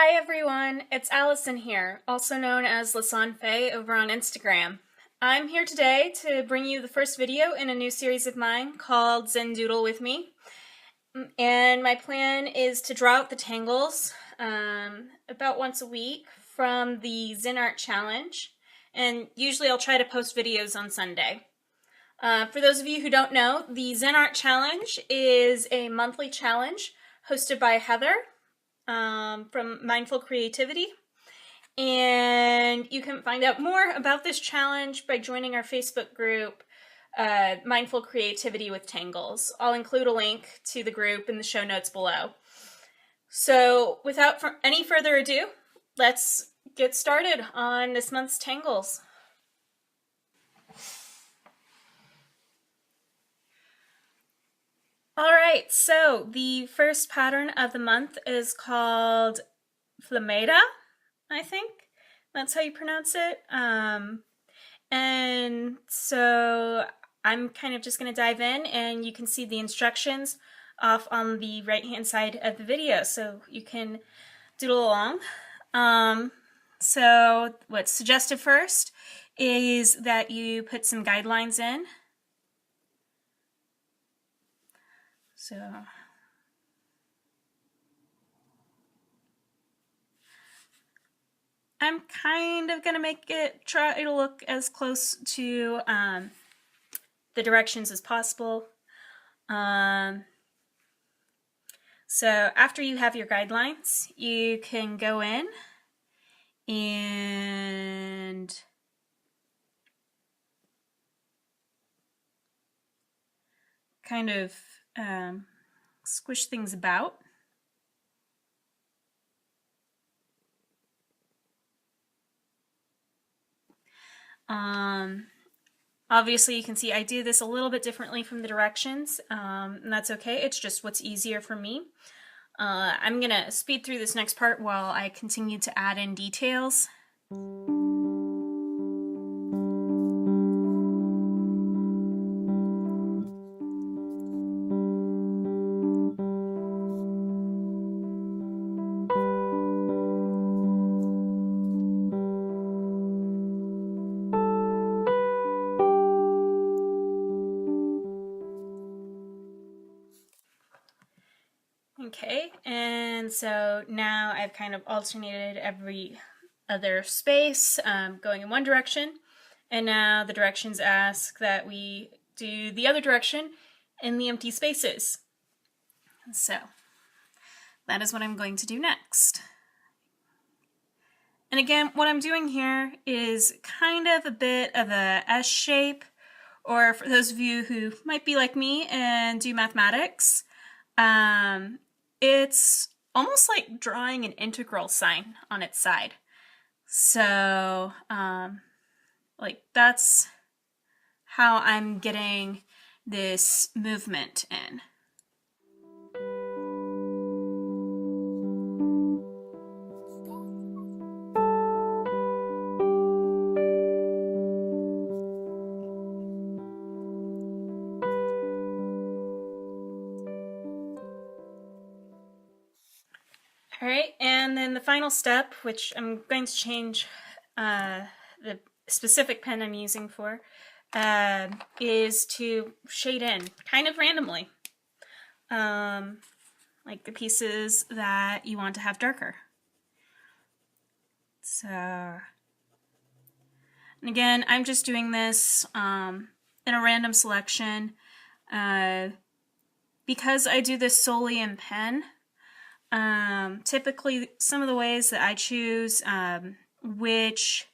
Hi everyone, it's Allison here, also known as Lasan Faye over on Instagram. I'm here today to bring you the first video in a new series of mine called Zen Doodle with me. And my plan is to draw out the tangles about once a week from the Zen Art challenge. And usually I'll try to post videos on Sunday. For those of you who don't know, the Zen Art challenge is a monthly challenge hosted by Heather from Mindful Creativity. And you can find out more about this challenge by joining our Facebook group, Mindful Creativity with Tangles. I'll include a link to the group in the show notes below. So without any further ado, let's get started on this month's tangles. Alright, so the first pattern of the month is called Maida, I think. That's how you pronounce it. And so I'm kind of just going to dive in, and you can see the instructions off on the right-hand side of the video, so you can doodle along. So what's suggested first is that you put some guidelines in. So I'm kind of going to try to look as close to the directions as possible. So after you have your guidelines, you can go in and kind of squish things about. Obviously you can see I do this a little bit differently from the directions, and that's okay. It's just what's easier for me. I'm gonna speed through this next part while I continue to add in details. Okay, and so now I've kind of alternated every other space, going in one direction, and now the directions ask that we do the other direction in the empty spaces. So that is what I'm going to do next. And again, what I'm doing here is kind of a bit of a S shape, or for those of you who might be like me and do mathematics, it's almost like drawing an integral sign on its side. So, like that's how I'm getting this movement in. All right, and then the final step, which I'm going to change the specific pen I'm using for, is to shade in kind of randomly, like the pieces that you want to have darker. So, and again, I'm just doing this in a random selection. Because I do this solely in pen, typically some of the ways that I choose which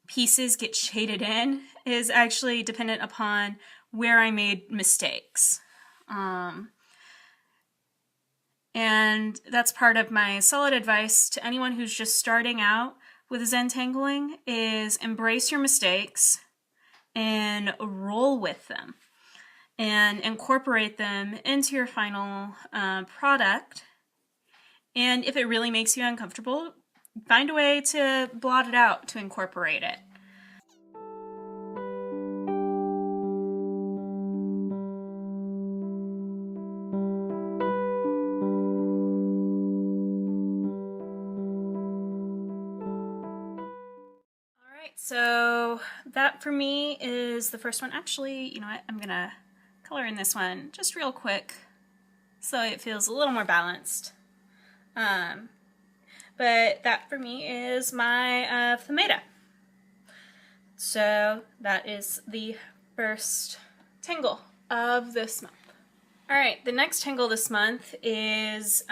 pieces get shaded in is actually dependent upon where I made mistakes. And that's part of my solid advice to anyone who's just starting out with Zen tangling is embrace your mistakes and roll with them and incorporate them into your final product. And if it really makes you uncomfortable, find a way to blot it out to incorporate it. so that for me is the first one. Actually, you know what? I'm gonna color in this one just real quick so it feels a little more balanced. But that for me is my Maida. So that is the first tangle of this month. Alright, the next tangle this month is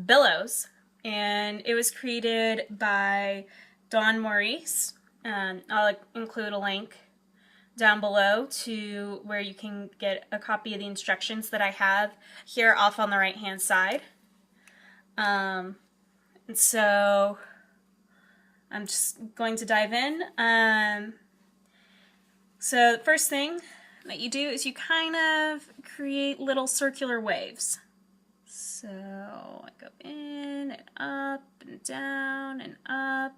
Billows, and it was created by Dawn Maurice. I'll include a link down below to where you can get a copy of the instructions that I have here off on the right hand side. And so I'm just going to dive in. So the first thing that you do is you kind of create little circular waves. So I go in and up and down and up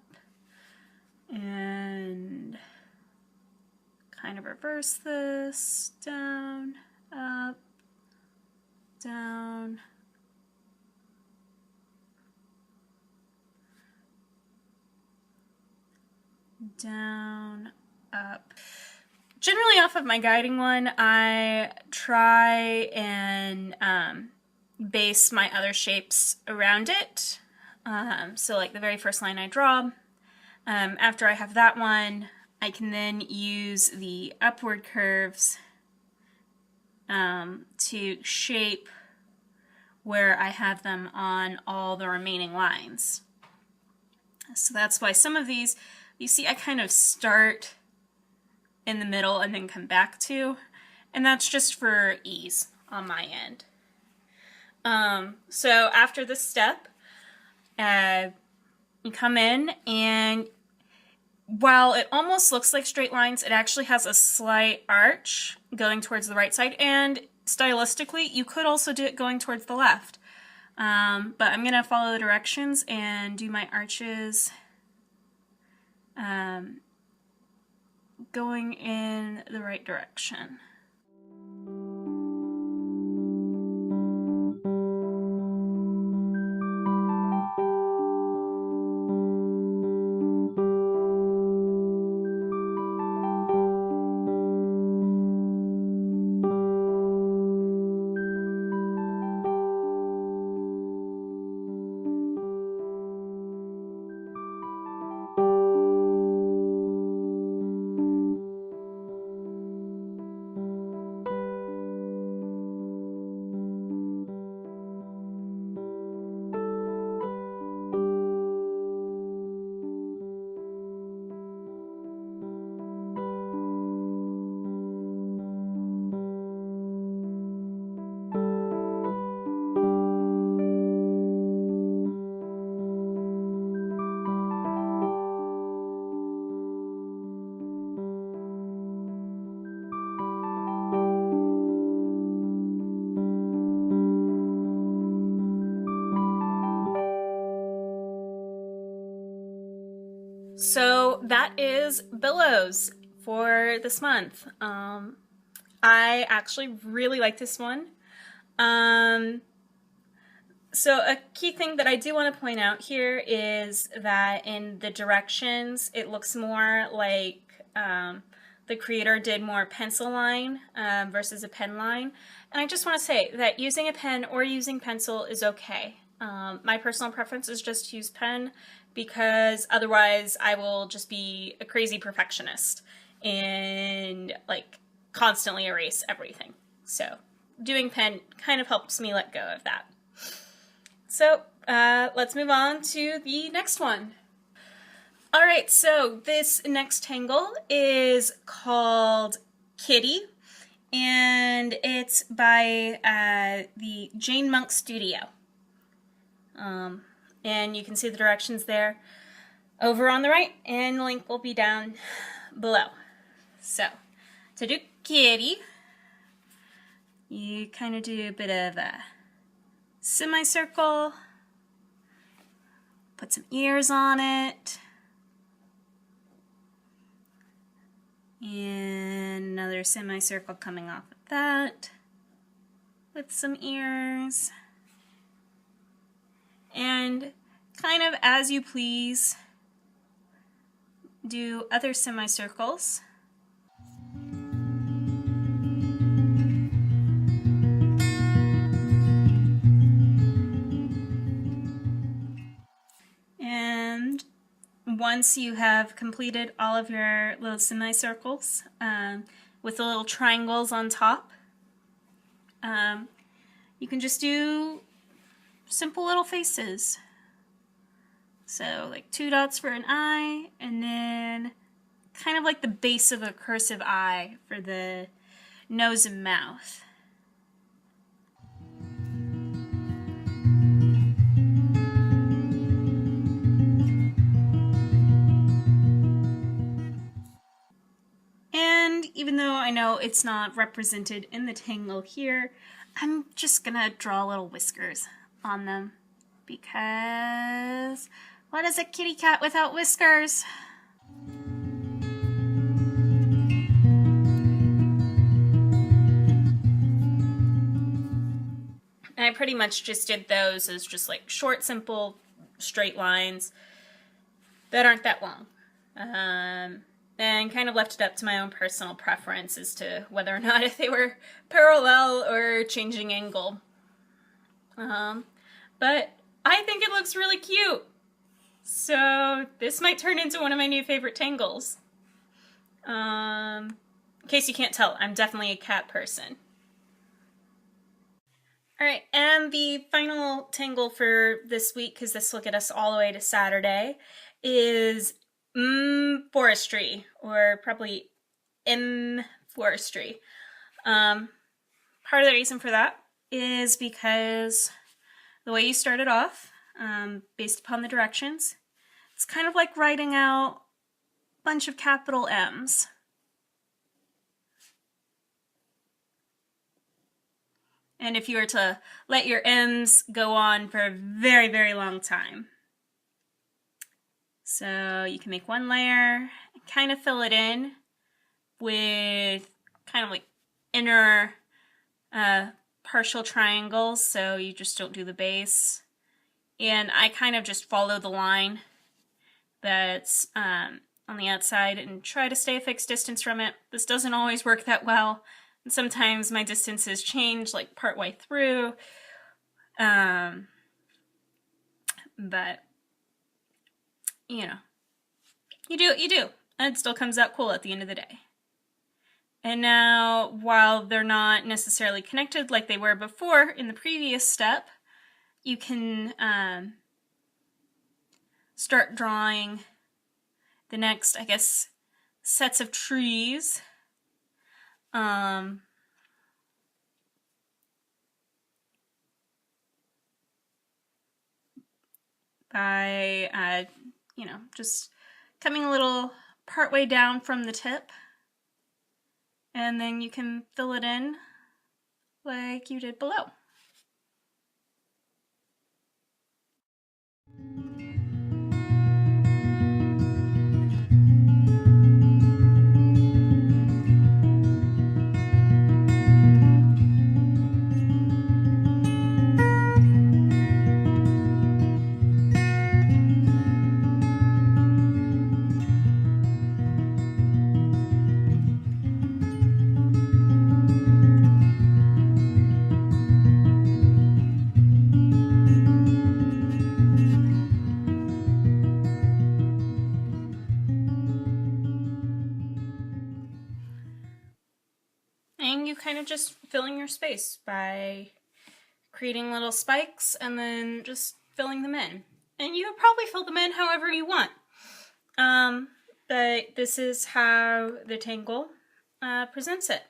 and kind of reverse this, down, up, down, down, up. Generally off of my guiding one, I try and base my other shapes around it. So like the very first line I draw, after I have that one, I can then use the upward curves to shape where I have them on all the remaining lines. So that's why some of these, you see I kind of start in the middle and then come back to, and that's just for ease on my end. So after this step, you come in, and while it almost looks like straight lines, it actually has a slight arch going towards the right side, and stylistically you could also do it going towards the left. But I'm going to follow the directions and do my arches going in the right direction. So that is Billows for this month. I actually really like this one. So a key thing that I do want to point out here is that in the directions, it looks more like the creator did more pencil line versus a pen line. And I just want to say that using a pen or using pencil is okay. My personal preference is just to use pen, because otherwise I will just be a crazy perfectionist and like constantly erase everything. So doing pen kind of helps me let go of that. So let's move on to the next one. Alright, so this next tangle is called Kitty, and it's by the Jane Monk Studio. And you can see the directions there over on the right, and the link will be down below. So, to do Kitty, you kind of do a bit of a semicircle, put some ears on it, and another semicircle coming off of that with some ears. And kind of as you please, do other semicircles. And once you have completed all of your little semicircles with the little triangles on top, you can just do simple little faces. So like 2 dots for an eye, and then kind of like the base of a cursive eye for the nose and mouth. And even though I know it's not represented in the tangle here, I'm just gonna draw little whiskers on them, because what is a kitty cat without whiskers? And I pretty much just did those as just like short, simple, straight lines that aren't that long. And kind of left it up to my own personal preference as to whether or not if they were parallel or changing angle. But I think it looks really cute. So this might turn into one of my new favorite tangles. In case you can't tell, I'm definitely a cat person. Alright, and the final tangle for this week, because this will get us all the way to Saturday, is forestry, or probably forestry. Part of the reason for that is because the way you started off, based upon the directions, it's kind of like writing out a bunch of capital M's. And if you were to let your M's go on for a very, very long time. So you can make one layer and kind of fill it in with kind of like inner partial triangles, so you just don't do the base. And I kind of just follow the line that's on the outside and try to stay a fixed distance from it. This doesn't always work that well. And sometimes my distances change like partway through. But you know, you do what you do, and it still comes out cool at the end of the day. And now, while they're not necessarily connected like they were before in the previous step, you can start drawing the next, I guess, sets of trees. By, you know, just coming a little partway down from the tip, and then you can fill it in like you did below. And you kind of just filling your space by creating little spikes and then just filling them in. And you would probably fill them in however you want. But this is how the tangle presents it.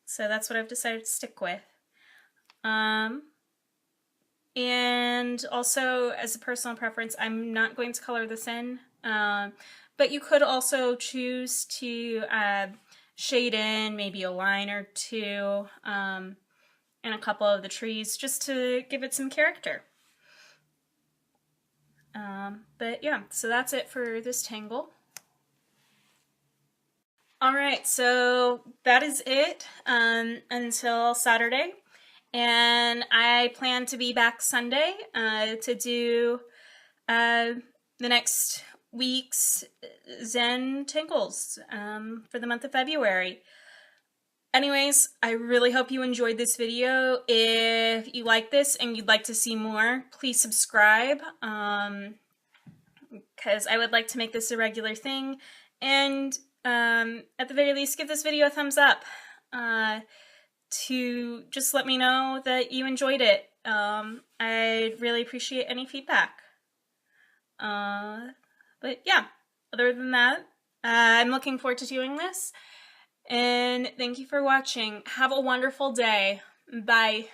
So that's what I've decided to stick with. And also, as a personal preference, I'm not going to color this in. But you could also choose to shade in maybe a line or two in a couple of the trees just to give it some character. But yeah, so that's it for this tangle. Alright, so that is it until Saturday. And I plan to be back Sunday to do the next week's Zen Tangles for the month of February. Anyways, I really hope you enjoyed this video. If you like this and you'd like to see more, please subscribe, because I would like to make this a regular thing. And at the very least, give this video a thumbs up to just let me know that you enjoyed it. I'd really appreciate any feedback. But yeah, other than that, I'm looking forward to doing this. And thank you for watching. Have a wonderful day. Bye.